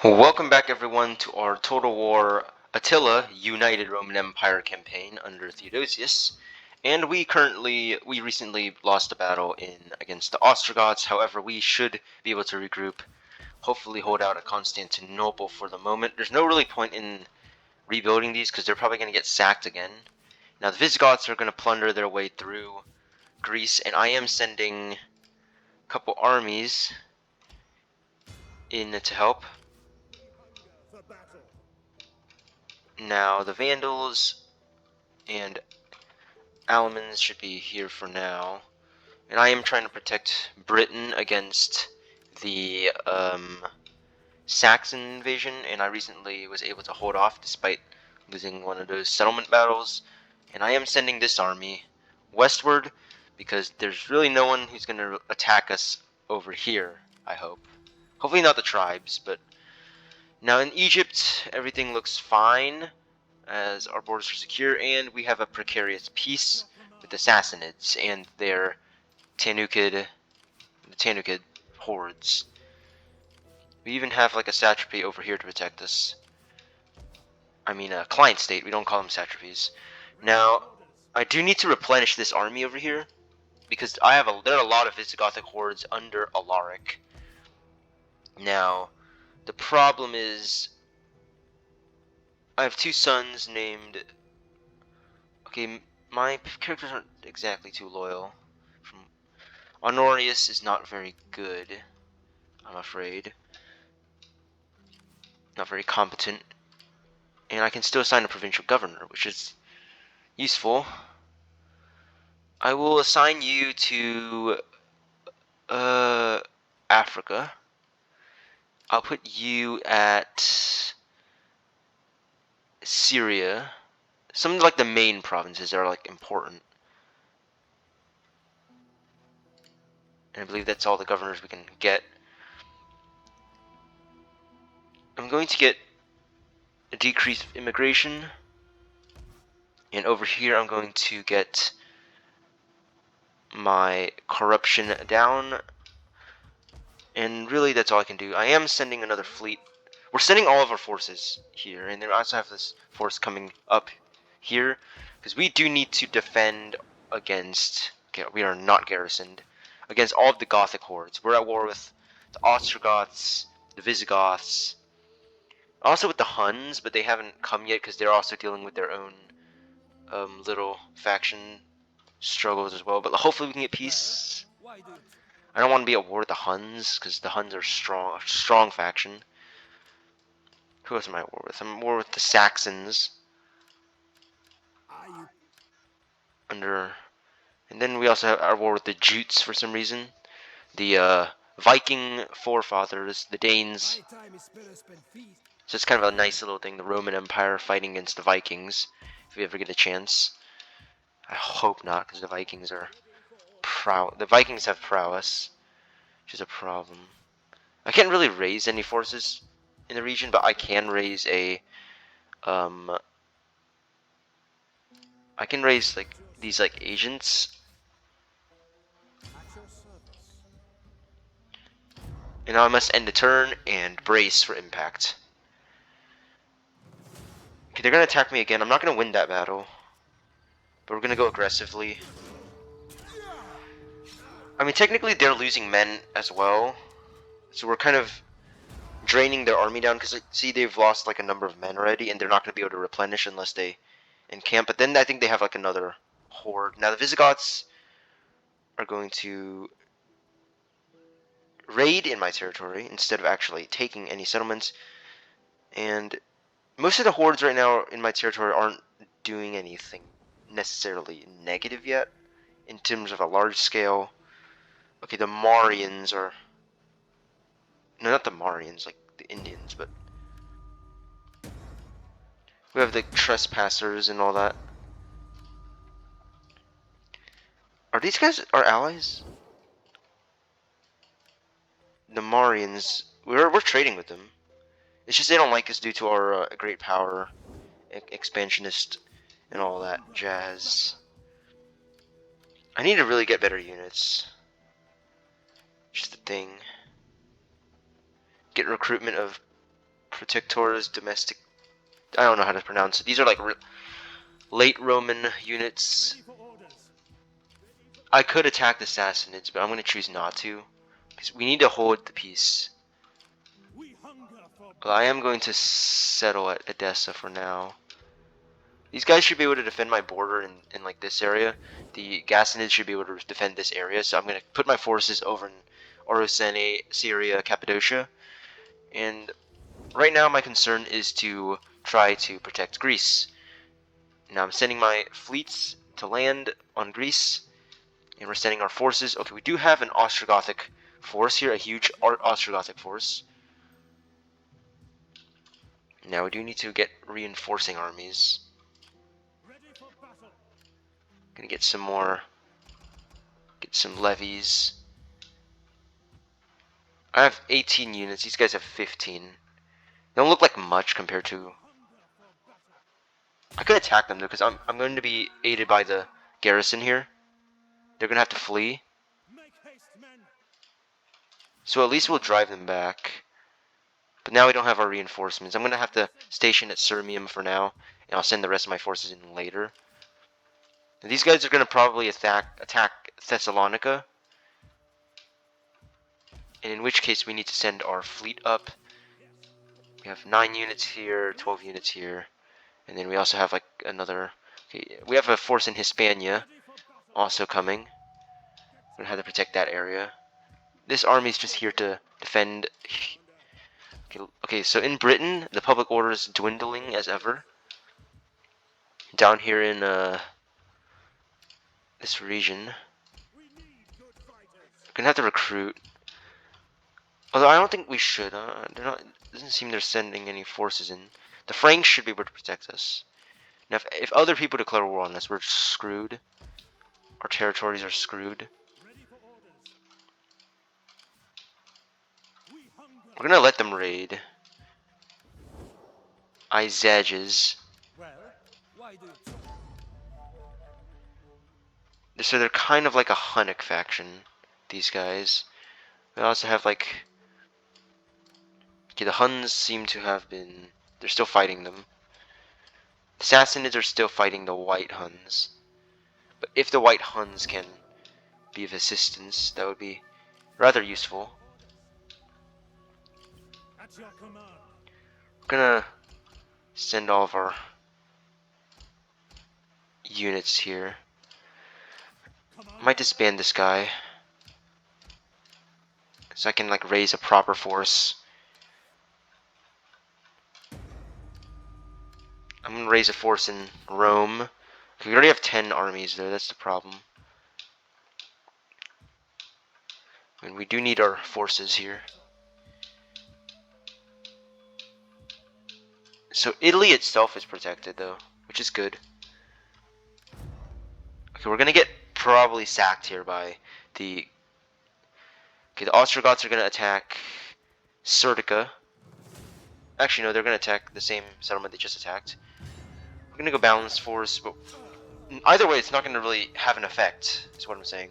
Welcome back everyone to our Total War Attila United Roman Empire campaign under Theodosius. And we recently lost a battle against the Ostrogoths. However, we should be able to regroup, hopefully hold out at Constantinople for the moment. There's no really point in rebuilding these because they're probably going to get sacked again. Now the Visigoths are going to plunder their way through Greece, and I am sending a couple armies in to help. Now the Vandals and Almans should be here for now, and I am trying to protect Britain against the Saxon invasion, and I recently was able to hold off despite losing one of those settlement battles. And I am sending this army westward because there's really no one who's going to attack us over here, I hope. Hopefully not the tribes, but now in Egypt everything looks fine as our borders are secure, and we have a precarious peace with the Sassanids and their Tanukid hordes. We even have like a satrapy over here to protect us. I mean a client state, we don't call them satrapies. Now, I do need to replenish this army over here, because there are a lot of Visigothic hordes under Alaric. Now, the problem is, I have two sons named... Okay, my characters aren't exactly too loyal. Honorius is not very good, I'm afraid. Not very competent. And I can still assign a provincial governor, which is useful. I will assign you to Africa. I'll put you at Syria. Some of like the main provinces are like important. And I believe that's all the governors we can get. I'm going to get a decrease of immigration. And over here I'm going to get my corruption down. And really that's all I can do. I am sending another fleet. We're sending all of our forces here, and then we also have this force coming up here, because we do need to defend against... Okay, we are not garrisoned. Against all of the Gothic hordes. We're at war with the Ostrogoths, the Visigoths, also with the Huns, but they haven't come yet because they're also dealing with their own little faction struggles as well. But hopefully we can get peace. I don't want to be at war with the Huns, because the Huns are a strong faction. Who else am I at war with? I'm at war with the Saxons. And then we also have our war with the Jutes for some reason. The Viking forefathers, the Danes. So it's kind of a nice little thing, the Roman Empire fighting against the Vikings, if we ever get a chance. I hope not, because the Vikings are the Vikings have prowess, which is a problem. I can't really raise any forces in the region, but I can raise a I can raise like these like agents. And now I must end the turn and brace for impact. Okay, they're gonna attack me again. I'm not gonna win that battle, but we're gonna go aggressively. I mean, technically they're losing men as well, so we're kind of draining their army down, because see, they've lost like a number of men already, and they're not going to be able to replenish unless they encamp. But then I think they have like another horde. Now the Visigoths are going to raid in my territory instead of actually taking any settlements, and most of the hordes right now in my territory aren't doing anything necessarily negative yet in terms of a large scale. Okay, the Marians are... No, not the Marians, like the Indians, but... We have the trespassers and all that. Are these guys our allies? The Marians... We're trading with them. It's just they don't like us due to our great power, expansionist, and all that jazz. I need to really get better units. Just the thing. Get recruitment of Protectors, domestic. I don't know how to pronounce it. These are like late Roman units. I could attack the Sassanids, but I'm going to choose not to. Because we need to hold the peace. But I am going to settle at Edessa for now. These guys should be able to defend my border in like this area. The Gassanids should be able to defend this area. So I'm going to put my forces over in Orosene, Syria, Cappadocia. And right now my concern is to try to protect Greece. Now I'm sending my fleets to land on Greece. And we're sending our forces. Okay, we do have an Ostrogothic force here, a huge Ostrogothic force. Now we do need to get reinforcing armies. Gonna get some more, get some levies. I have 18 units, these guys have 15. They don't look like much compared to... I could attack them though, because I'm going to be aided by the garrison here. They're gonna have to flee. So at least we'll drive them back. But now we don't have our reinforcements. I'm gonna have to station at Sirmium for now, and I'll send the rest of my forces in later. And these guys are gonna probably attack Thessalonica. And in which case we need to send our fleet up. We have 9 units here, 12 units here. And then we also have like another... Okay, we have a force in Hispania also coming. We're gonna have to protect that area. This army is just here to defend. Okay, so in Britain, the public order is dwindling as ever. Down here in this region, we're gonna have to recruit. Although I don't think we should. They're not. It doesn't seem they're sending any forces in. The Franks should be able to protect us. Now, if other people declare war on us, we're screwed. Our territories are screwed. We're gonna let them raid. Izages. So they're kind of like a Hunnic faction, these guys. We also have like... Okay, the Huns seem to have been... They're still fighting them. The Sassanids are still fighting the White Huns. But if the White Huns can be of assistance, that would be rather useful. We're gonna send all of our units here. Might disband this guy, so I can like raise a proper force. I'm gonna raise a force in Rome. We already have 10 armies there, that's the problem. And we do need our forces here. So Italy itself is protected though, which is good. Okay, we're gonna get probably sacked here by the... Okay, the Ostrogoths are gonna attack Serdica. Actually, no, they're gonna attack the same settlement they just attacked. We're gonna go balanced force, but either way, it's not gonna really have an effect, is what I'm saying.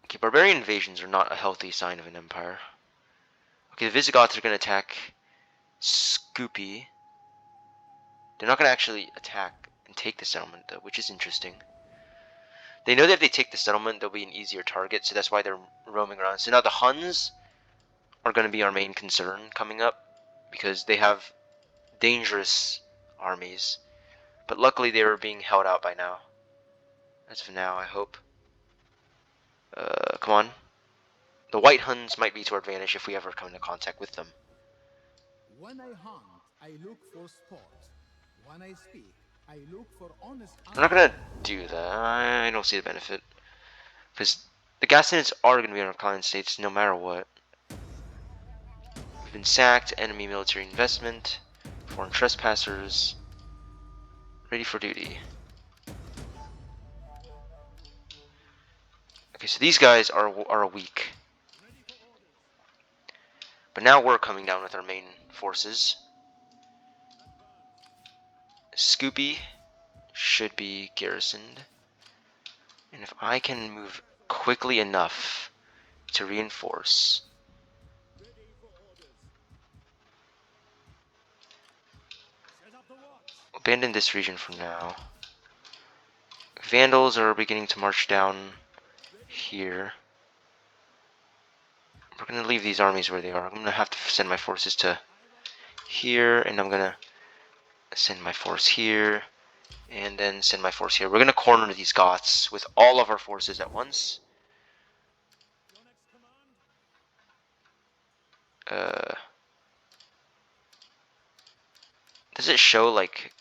Okay, barbarian invasions are not a healthy sign of an empire. Okay, the Visigoths are gonna attack Scupi. They're not gonna actually attack and take the settlement though, which is interesting. They know that if they take the settlement, they'll be an easier target, so that's why they're roaming around. So now the Huns are going to be our main concern coming up, because they have dangerous armies. But luckily they are being held out by now. That's for now, I hope. Come on. The White Huns might be to our advantage if we ever come into contact with them. When I hunt, I look for sport. When I speak, I look for honest... I'm not gonna do that. I don't see the benefit. Because the Gassanids are gonna be in our client states no matter what. We've been sacked, enemy military investment, foreign trespassers, ready for duty. Okay, so these guys are weak. But now we're coming down with our main forces. Scupi should be garrisoned. And if I can move quickly enough to reinforce, abandon this region for now. Vandals are beginning to march down here. We're going to leave these armies where they are. I'm going to have to send my forces to here, and I'm going to send my force here, and then send my force here. We're going to corner these Goths with all of our forces at once. Does it show, like,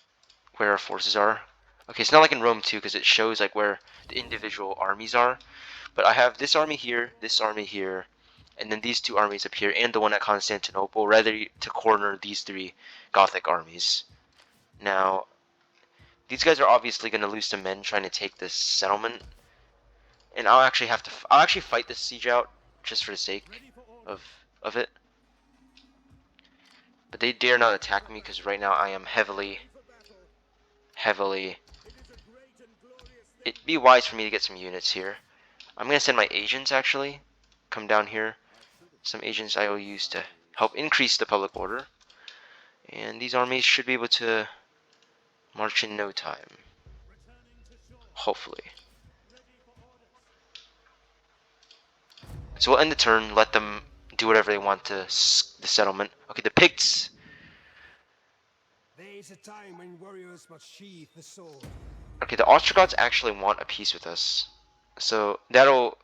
where our forces are? Okay, it's not like in Rome 2, because it shows, like, where the individual armies are. But I have this army here, and then these two armies up here, and the one at Constantinople, ready to corner these three Gothic armies. Now, these guys are obviously going to lose some men trying to take this settlement, and I'll actually fight this siege out just for the sake of it. But they dare not attack me because right now I am heavily. It'd be wise for me to get some units here. I'm going to send my agents actually. Come down here. Some agents I will use to help increase the public order. And these armies should be able to march in no time. Hopefully. So we'll end the turn, let them do whatever they want to the settlement. Okay, the Picts. There is a time when warriors must sheathe the sword. Okay, the Ostrogoths actually want a peace with us. So that'll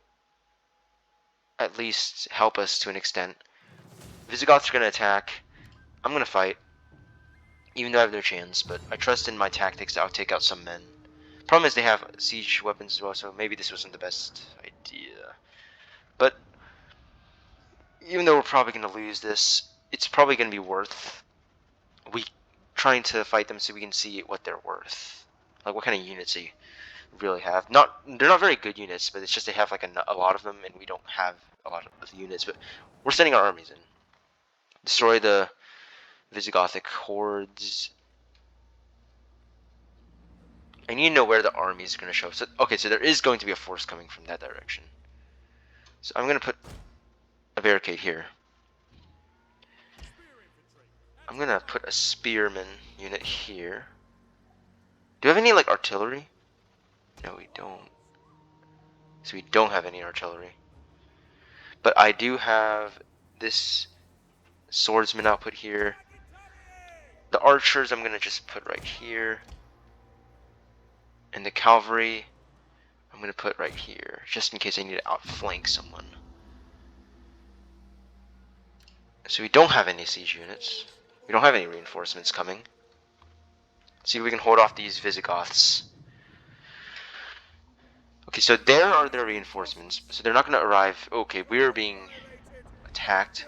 at least help us to an extent. Visigoths are going to attack. I'm going to fight. Even though I have no chance, but I trust in my tactics that I'll take out some men. Problem is they have siege weapons as well, so maybe this wasn't the best idea. But even though we're probably going to lose this, it's probably going to be worth we trying to fight them so we can see what they're worth. Like what kind of units they really have. They're not very good units, but it's just they have like a lot of them, and we don't have a lot of the units. But we're sending our armies in. Destroy the Visigothic hordes. I need to know where the army is going to show up. So, okay, so there is going to be a force coming from that direction. So I'm going to put a barricade here. I'm going to put a spearman unit here. Do we have any, like, artillery? No, we don't. So we don't have any artillery. But I do have this swordsman I'll put here. The archers I'm going to just put right here. And the cavalry I'm going to put right here, just in case I need to outflank someone. So we don't have any siege units. We don't have any reinforcements coming. See if we can hold off these Visigoths. Okay, so there are their reinforcements. So they're not going to arrive. Okay, we're being attacked.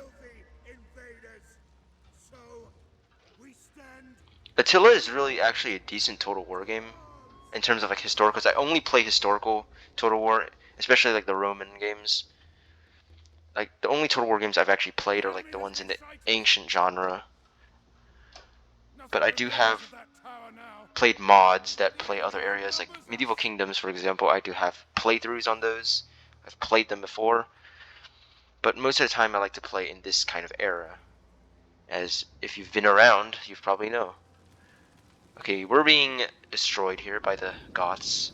Attila is really actually a decent Total War game in terms of like historical. Because I only play historical Total War, especially like the Roman games. Like the only Total War games I've actually played are like the ones in the ancient genre. But I do have played mods that play other areas, like Medieval Kingdoms, for example. I do have playthroughs on those. I've played them before. But most of the time I like to play in this kind of era. As if you've been around, you probably know. Okay, we're being destroyed here by the Goths.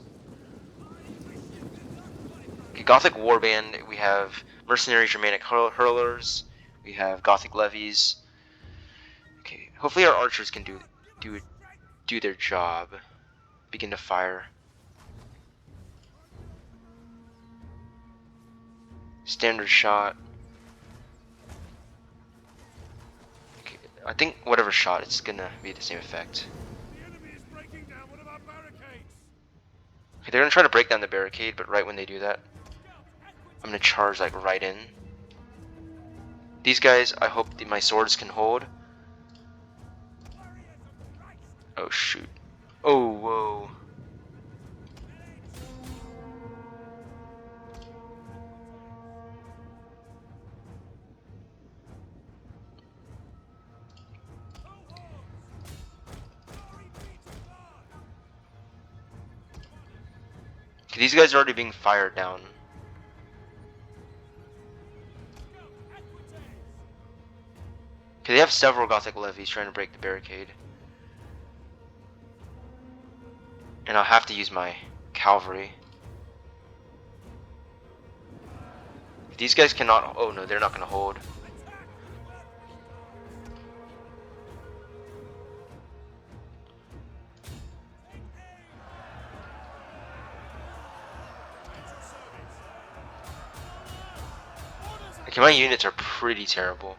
Okay, Gothic Warband, we have mercenary Germanic hurlers, we have Gothic levies. Okay, hopefully our archers can do their job. Begin to fire. Standard shot. Okay, I think whatever shot, it's gonna be the same effect. Okay, they're gonna try to break down the barricade, but right when they do that, I'm gonna charge like right in. These guys, I hope my swords can hold. Oh shoot. Oh, whoa. Okay, these guys are already being fired down. Okay, they have several Gothic levies trying to break the barricade. And I'll have to use my cavalry. These guys cannot... Oh no, they're not going to hold. Okay, my units are pretty terrible.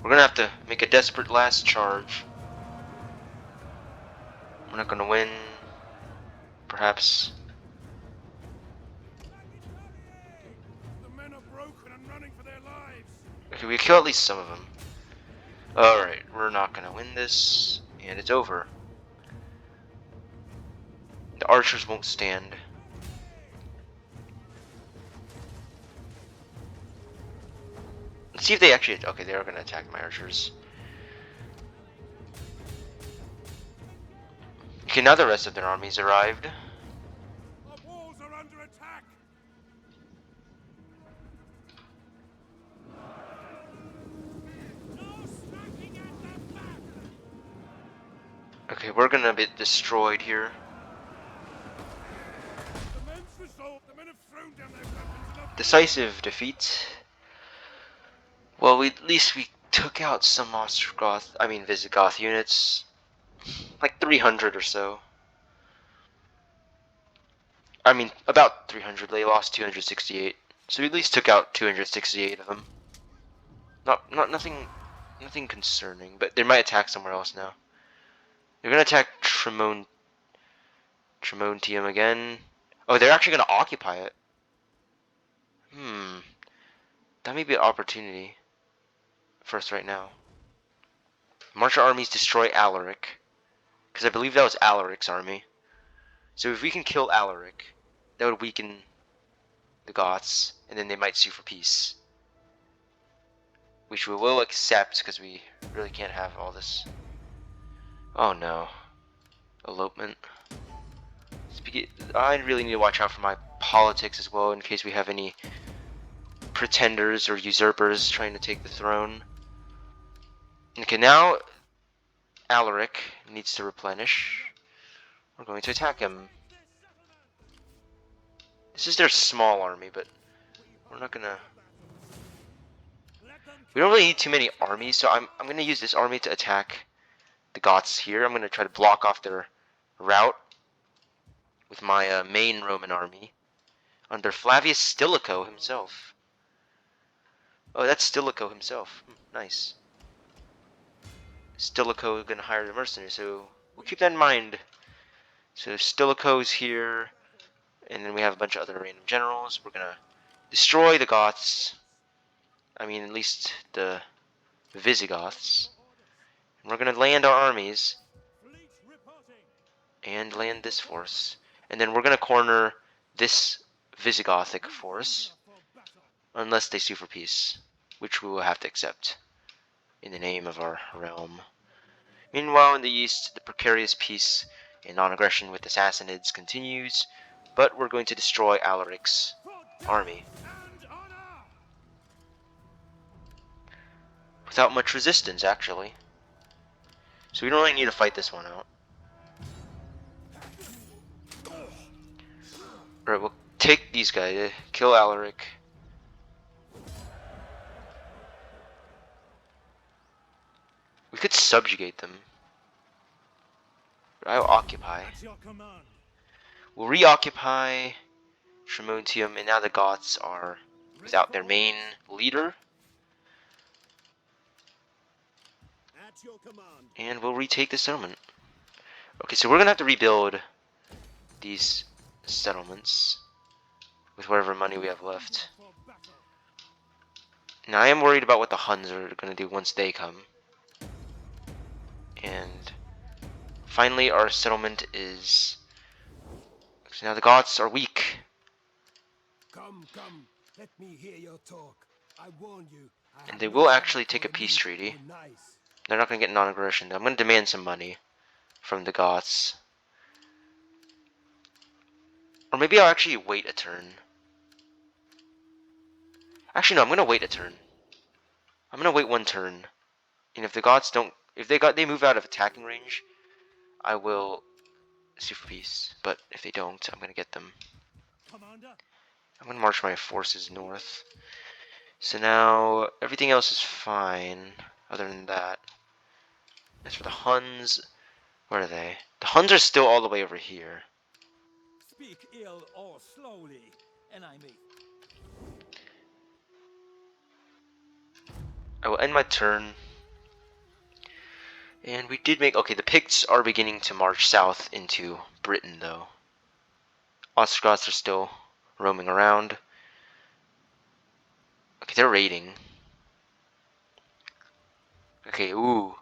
We're gonna have to make a desperate last charge. We're not gonna win. Perhaps. The men are broken and running for their lives. Okay, we kill at least some of them. Alright, we're not gonna win this. And it's over. The archers won't stand. Let's see if they actually... Okay, they are gonna attack my archers. Okay, now the rest of their armies arrived. Our walls are under attack. Okay, we're gonna be destroyed here. The men's resolved. The men have thrown down their weapons and are Decisive defeat. Well, at least we took out some Visigoth units. Like 300 or so. I mean, about 300. They lost 268. So we at least took out 268 of them. Nothing concerning. But they might attack somewhere else now. They're gonna attack Tremontium again. Oh, they're actually gonna occupy it. That may be an opportunity for us right now. March our armies, destroy Alaric. Because I believe that was Alaric's army. So if we can kill Alaric, that would weaken the Goths, and then they might sue for peace. Which we will accept, because we really can't have all this. Oh no. Elopement. I really need to watch out for my politics as well, in case we have any pretenders or usurpers trying to take the throne. Okay, now Alaric needs to replenish. We're going to attack him. This is their small army, but we're not gonna... We don't really need too many armies, so I'm gonna use this army to attack the Goths here. I'm gonna try to block off their route with my main Roman army under Flavius Stilicho himself. Oh, that's Stilicho himself. Nice. Stilicho is gonna hire the mercenaries, so we'll keep that in mind. So Stilicho's here, and then we have a bunch of other random generals. We're gonna destroy the Goths. I mean, at least the Visigoths. And we're gonna land our armies and land this force. And then we're gonna corner this Visigothic force unless they sue for peace, which we will have to accept in the name of our realm. Meanwhile, in the east, the precarious peace and non-aggression with the Sassanids continues, but we're going to destroy Alaric's army without much resistance, actually. So we don't really need to fight this one out. Alright, we'll take these guys, kill Alaric. We could subjugate them. But I'll occupy. We'll reoccupy Tremontium, and now the Goths are without their main leader. And we'll retake the settlement. Okay, so we're gonna have to rebuild these settlements with whatever money we have left. Now I am worried about what the Huns are gonna do once they come. And finally our settlement is... So now the Goths are weak. Come, let me hear your talk. I warn you. And they will actually take a peace treaty. They're not going to get non-aggression. I'm going to demand some money from the Goths. Or maybe I'll actually wait a turn. Actually, no, I'm gonna wait a turn. I'm gonna wait one turn. And if the Goths don't, if they move out of attacking range, I will sue for peace. But if they don't, I'm gonna get them. Commander. I'm gonna march my forces north. So now everything else is fine, other than that. As for the Huns, where are they? The Huns are still all the way over here. Speak ill or slowly, and I may. I will end my turn. And we did make... Okay, the Picts are beginning to march south into Britain, though. Ostrogoths are still roaming around. Okay, they're raiding. Okay, ooh.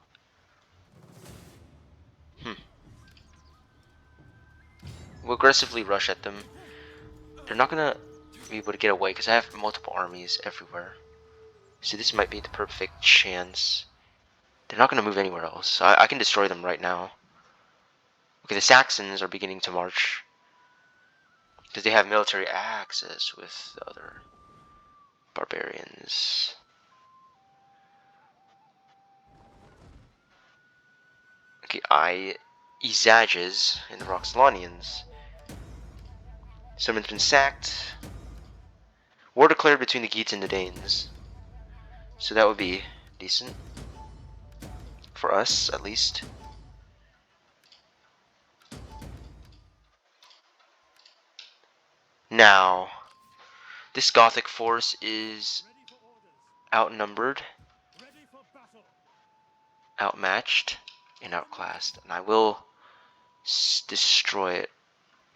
We'll aggressively rush at them. They're not gonna be able to get away because I have multiple armies everywhere. So this might be the perfect chance. They're not gonna move anywhere else. So I can destroy them right now. Okay, the Saxons are beginning to march. Because they have military access with the other barbarians. Okay, Ezages and the Roxolanians. Someone's been sacked. War declared between the Geats and the Danes. So that would be decent. For us, at least. Now, this Gothic force is Ready for orders. outnumbered, Ready for battle. outmatched, and outclassed. And I will destroy it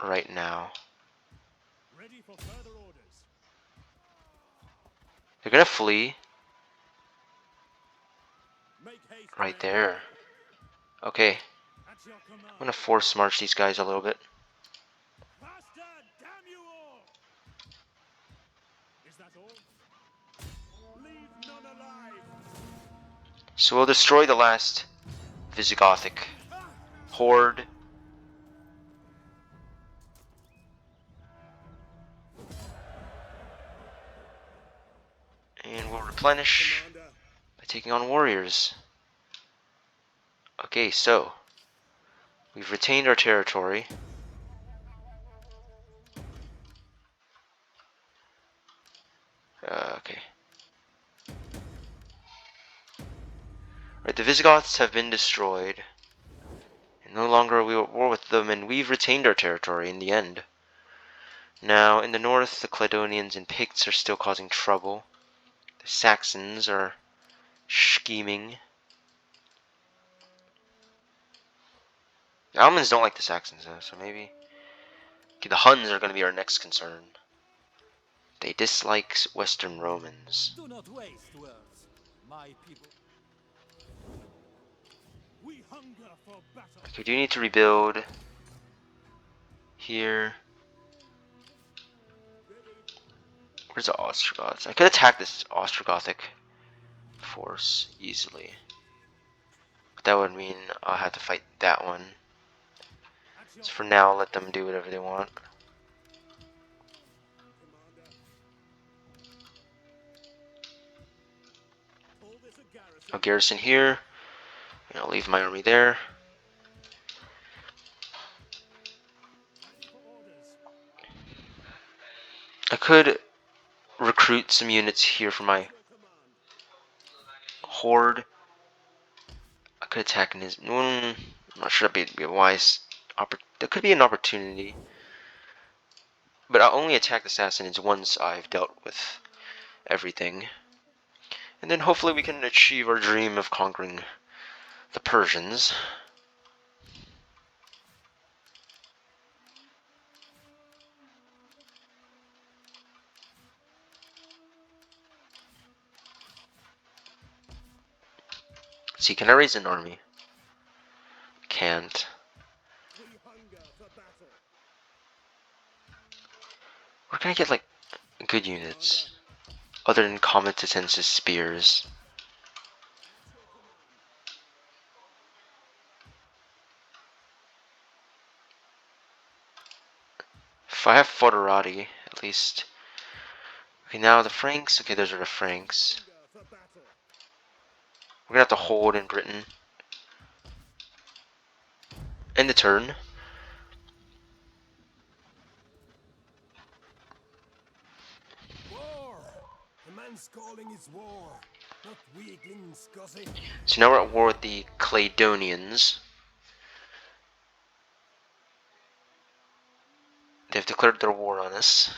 right now. Ready for further orders. They're gonna flee Make haste, right men. there. Okay, At your command. I'm gonna force march these guys a little bit. Faster, damn you all! Is that all? Leave none alive. So we'll destroy the last Visigothic horde. And we'll replenish Commander. by taking on warriors. Okay, so we've retained our territory. Okay. Right, the Visigoths have been destroyed. And no longer are we at war with them, and we've retained our territory in the end. Now, in the north, the Caledonians and Picts are still causing trouble. The Saxons are scheming. The Almans don't like the Saxons, though, so maybe... Okay, the Huns are going to be our next concern. They dislike Western Romans. Do not waste words, my people. We hunger for battle. Okay, we do need to rebuild here. Where's the Ostrogoths? I could attack this Ostrogothic force easily. But that would mean I'll have to fight that one. At your So for now, let them do whatever they want. commander. Call this a garrison. I'll garrison here. And I'll leave my army there. Ready for orders. I could recruit some units here for my Your command. horde. I could attack in his... I'm not sure that'd be a wise... That could be an opportunity. But I'll only attack the Sassanids once I've dealt with everything. And then hopefully we can achieve our dream of conquering the Persians. See, can I raise an army? Can't. We hunger for battle. Where can I get, like, good units? Other than Comitatensis spears. At your command. If I have Foderati, at least Okay, now the Franks. Okay, those are the Franks. We're gonna have to hold in Britain. End the turn. War! The man's calling is war, not weaklings gossip. So now we're at war with the Caledonians. They've declared their war on us.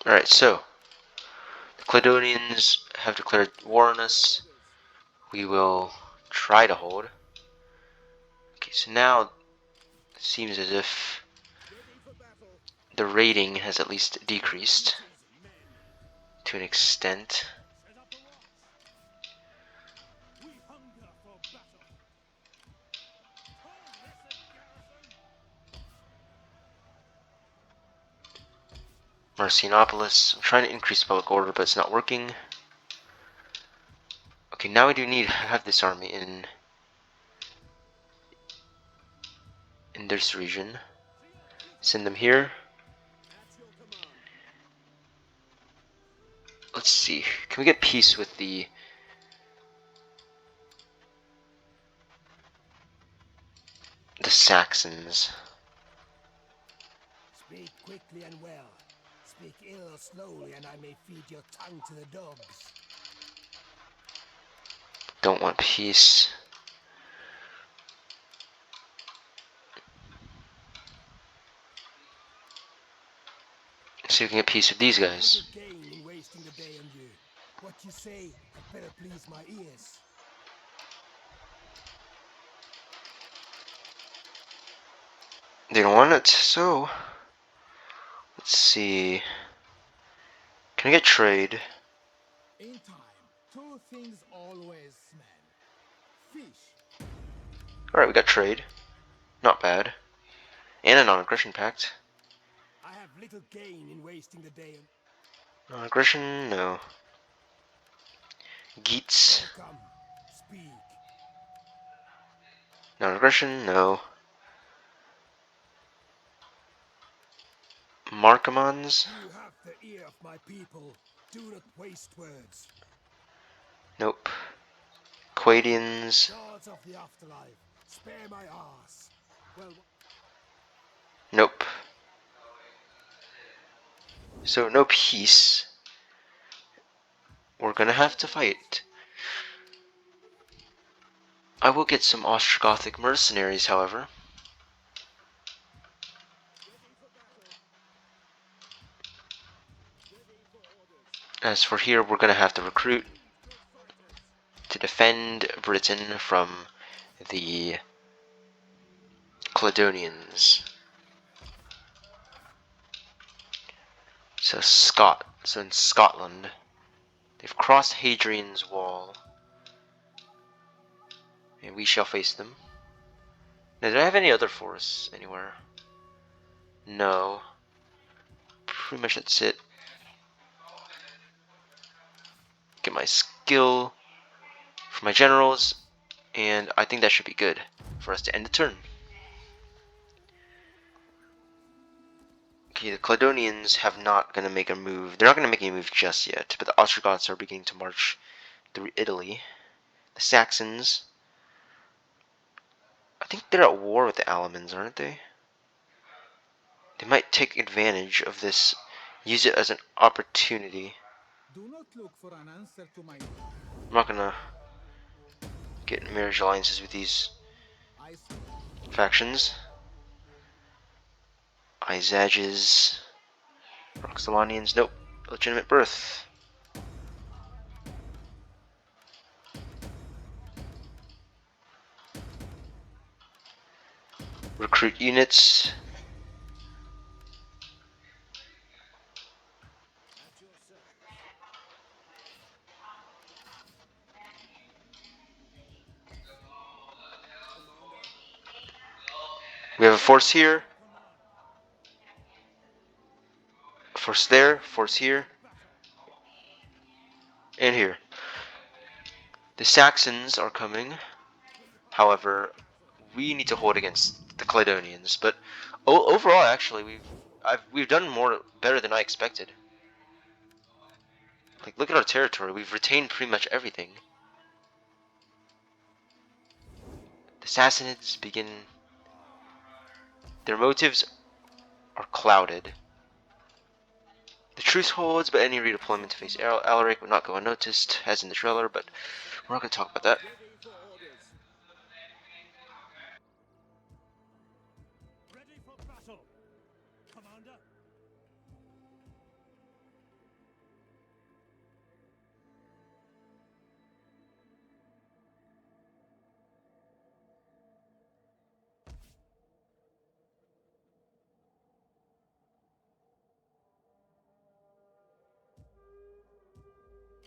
Alright, so the Caledonians have declared war on us. We will try to hold. Okay, so now it seems as if the rating has at least decreased to an extent. Set up a watch. We hunger for battle. Hold this garrison. Marcianopolis. I'm trying to increase public order, but it's not working. Okay, now we do need to have this army in this region. Send them here. At your command. Let's see. Can we get peace with the Saxons? Speak quickly and well. Speak ill or slowly, and I may feed your tongue to the dogs. Don't want peace. See if we can get peace with these guys. Little gain in wasting the day on you. What you say had better please my ears. They don't want it, so let's see. Can I get trade? In time, two things always smell. Fish. Alright, we got trade. Not bad. And a non-aggression pact. I have little gain in wasting the day on... Non-aggression, no. Geats. Welcome. Speak. Non-aggression, no. Markomans? You have the ear of my people. Do not waste words. Nope. Quadians? Gods of the afterlife, spare my ass. Well, Nope. So no peace. We're gonna have to fight. I will get some Ostrogothic mercenaries, however. As for here, we're gonna have to recruit to defend Britain from the Caledonians. So in Scotland, they've crossed Hadrian's Wall, and we shall face them. Now, did I have any other force anywhere? No. Pretty much that's it. Get my skill for my generals, and I think that should be good for us to end the turn. Okay, the Caledonians have not gonna make a move. They're not gonna make any move just yet, but the Ostrogoths are beginning to march through Italy. The Saxons, I think they're at war with the Alamans, aren't they? They might take advantage of this, use it as an opportunity. Do not look for an answer to my... I'm not gonna get in marriage alliances with these I... factions. Izages, Roxolanians, nope. Legitimate birth. Recruit units. We have a force here, a force there, force here, and here. The Saxons are coming. However, we need to hold against the Caledonians. But overall, actually, we've done better than I expected. Like, look at our territory. We've retained pretty much everything. The Sassanids begin. Their motives are clouded. The truce holds, but any redeployment to face Alaric would not go unnoticed, as in the trailer. But we're not going to talk about that. Ready for battle, Commander.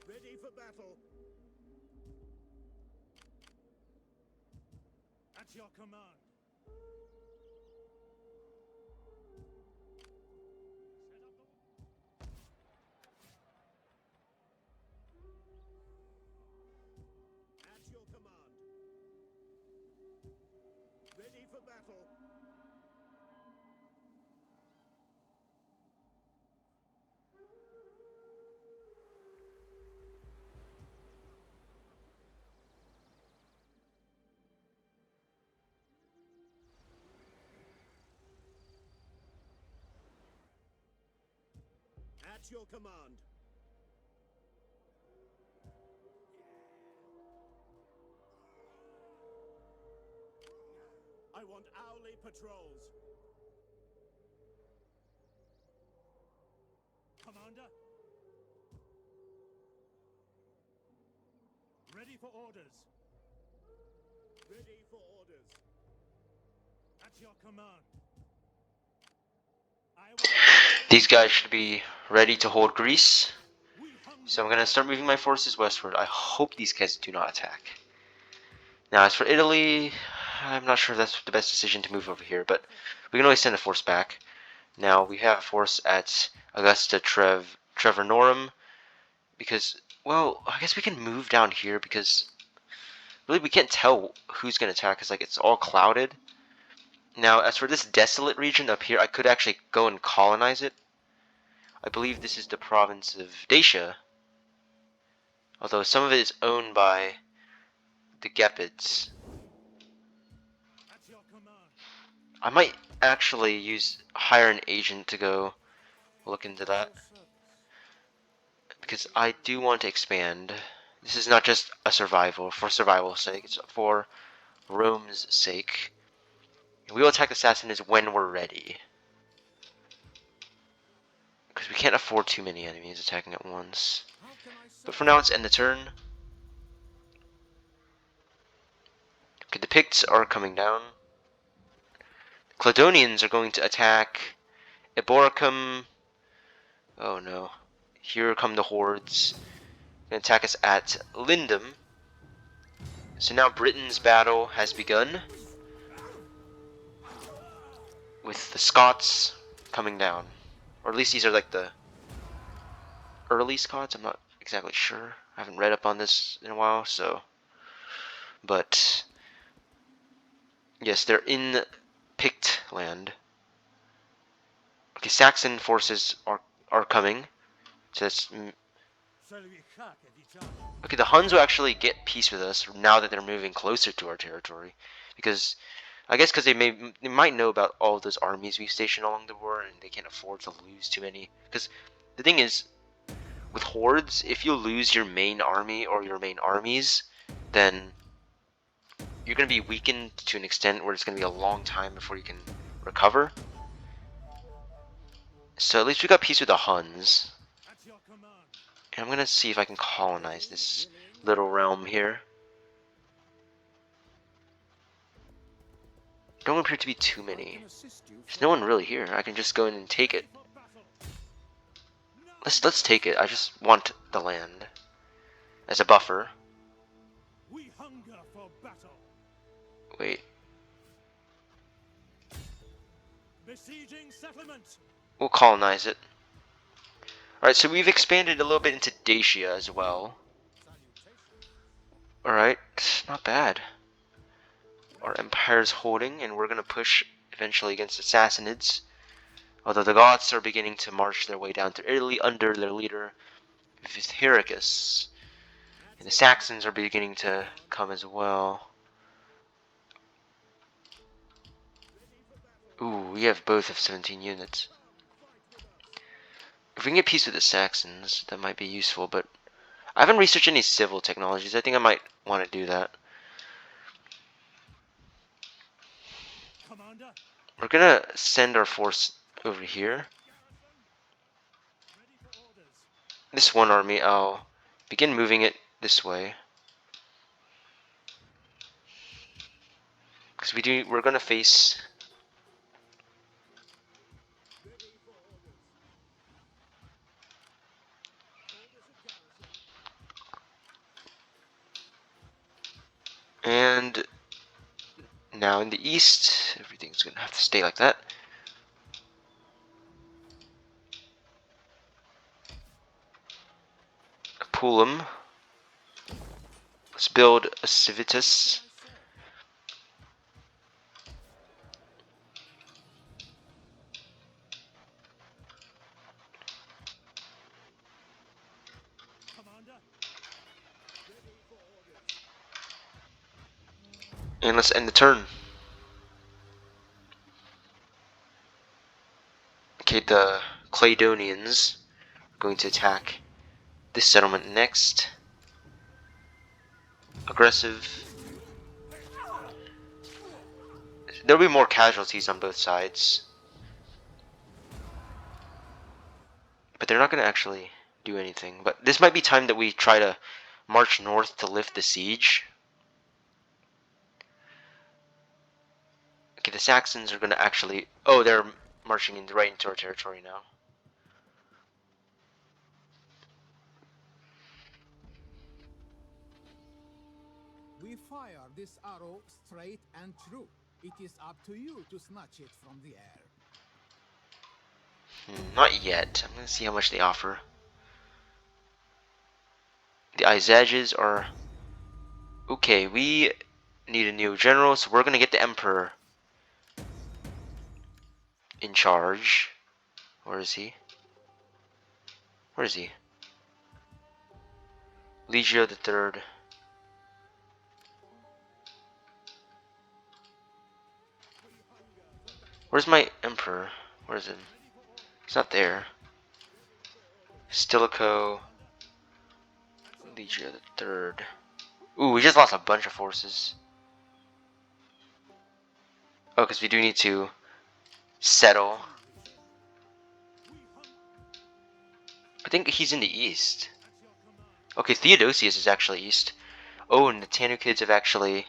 Ready for battle. At your command. At your command. Ready for battle. At your command. I want hourly patrols. Commander? Ready for orders. Ready for orders. At your command. These guys should be ready to hold Greece. So I'm going to start moving my forces westward. I hope these guys do not attack. Now, as for Italy, I'm not sure if that's the best decision to move over here, but we can always send a force back. Now, we have a force at Augusta Trevernorum, because, well, I guess we can move down here, because really we can't tell who's going to attack, because like, it's all clouded. Now, as for this desolate region up here, I could actually go and colonize it. I believe this is the province of Dacia, although some of it is owned by the Gepids. I might actually hire an agent to go look into that, because I do want to expand. This is not just a for survival's sake, it's for Rome's sake. We will attack the Sassanids when we're ready, because we can't afford too many enemies attacking at once. But for now, let's end the turn. Okay, the Picts are coming down. The Caledonians are going to attack Eboracum. Oh no. Here come the hordes. They're going to attack us at Lindum. So now Britain's battle has begun, with the Scots coming down. Or at least these are like the early Scots, I'm not exactly sure. I haven't read up on this in a while, so. But yes, they're in Pict land. Okay, Saxon forces are coming. So that's okay, the Huns will actually get peace with us now that they're moving closer to our territory, because I guess because they might know about all of those armies we stationed along the border, and they can't afford to lose too many. Because the thing is, with hordes, if you lose your main army or your main armies, then you're going to be weakened to an extent where it's going to be a long time before you can recover. So at least we got peace with the Huns. And I'm going to see if I can colonize this little realm here. Don't appear to be too many. There's no one really here. I can just go in and take it. Let's take it. I just want the land as a buffer. Wait. besieging settlement. We'll colonize it. Alright, so we've expanded a little bit into Dacia as well. Alright, not bad. Our empire's holding, and we're going to push eventually against the Sassanids. Although the Goths are beginning to march their way down to Italy under their leader, Visigoths. And the Saxons are beginning to come as well. Ooh, we have both of 17 units. If we can get peace with the Saxons, that might be useful, but I haven't researched any civil technologies. I think I might want to do that. Commander, We're gonna send our force over here. ready for orders. This one army, I'll begin moving it this way. Because we're gonna face Ready for orders. Orders at garrison. and now in the east, everything's gonna have to stay like that. Pulum. Let's build a Civitas. Commander, ready for orders. And let's end the turn. Okay, the Caledonians are going to attack this settlement next. Aggressive. There'll be more casualties on both sides. But they're not going to actually do anything. But this might be time that we try to march north to lift the siege. Okay, the Saxons are going to actually... Oh, they're marching right into our territory now. We fire this arrow straight and true. It is up to you to snatch it from the air. Not yet. I'm going to see how much they offer. The Izages are... Okay, we need a new general, so we're going to get the Emperor in charge. Where is he? Where is he? Legio the Third. Where's my Emperor? Where is it? He's not there. Stilicho. Legio the Third. Ooh, we just lost a bunch of forces. Oh, because we do need to settle. I think he's in the east. Okay, Theodosius is actually east. Oh, and the Tanukids have actually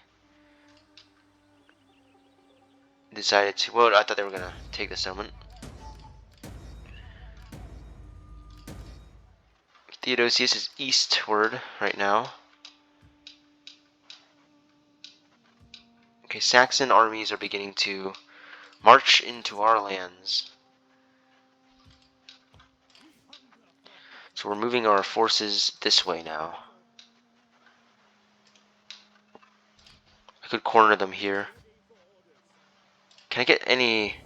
decided to... Well, I thought they were going to take the settlement. Theodosius is eastward right now. Okay, Saxon armies are beginning to march into our lands. So we're moving our forces this way now. I could corner them here. Can I get any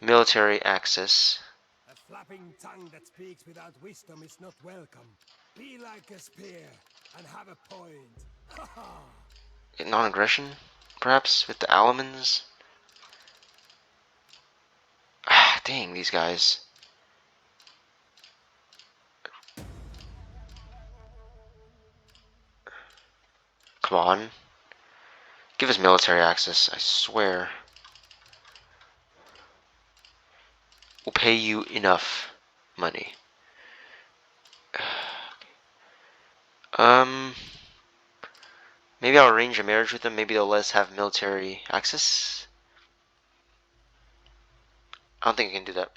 military access? A flapping tongue that speaks without wisdom is not welcome. Be like a spear and have a point. Ha ha! Get non-aggression, perhaps, with the Alamans? Ah, dang, these guys. Come on. Give us military access, I swear. We'll pay you enough money. Maybe I'll arrange a marriage with them. Maybe they'll let us have military access. I don't think I can do that.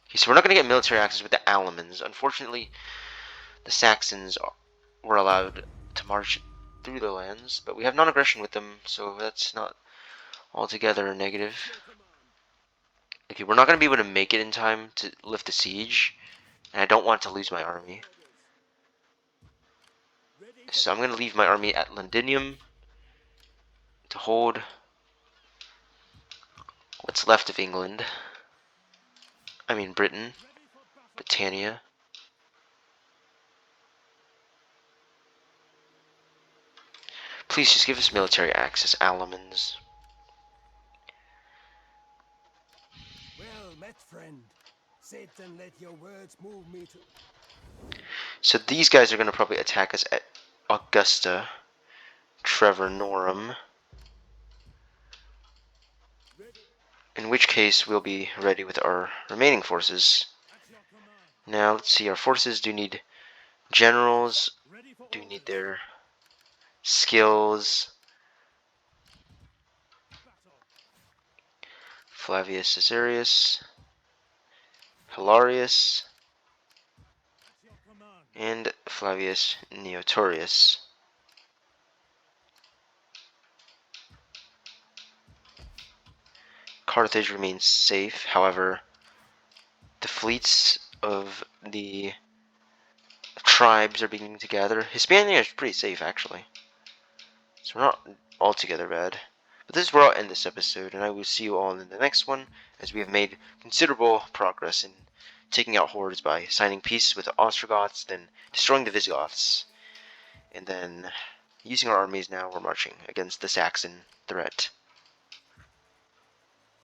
Okay, so we're not going to get military access with the Alamans. Unfortunately, the Saxons were allowed to march through their lands, but we have non-aggression with them, so that's not altogether negative. Okay, we're not going to be able to make it in time to lift the siege, and I don't want to lose my army. So I'm going to leave my army at Londinium to hold what's left of England. I mean Britain, Britannia. Please just give us military access, Alamans. Well met, friend. Sit and let your words move me to... So these guys are going to probably attack us at Augusta, Trevornorum. In which case we'll be ready with our remaining forces. Now let's see, our forces do need generals, do need their skills. Flavius Caesarius, Hilarius, and Flavius Neotorius. Carthage remains safe, however, the fleets of the tribes are beginning to gather. Hispania is pretty safe, actually. So we're not altogether bad. But this is where I'll end this episode, and I will see you all in the next one, as we have made considerable progress in taking out hordes by signing peace with the Ostrogoths, then destroying the Visigoths, and then using our armies now, we're marching against the Saxon threat.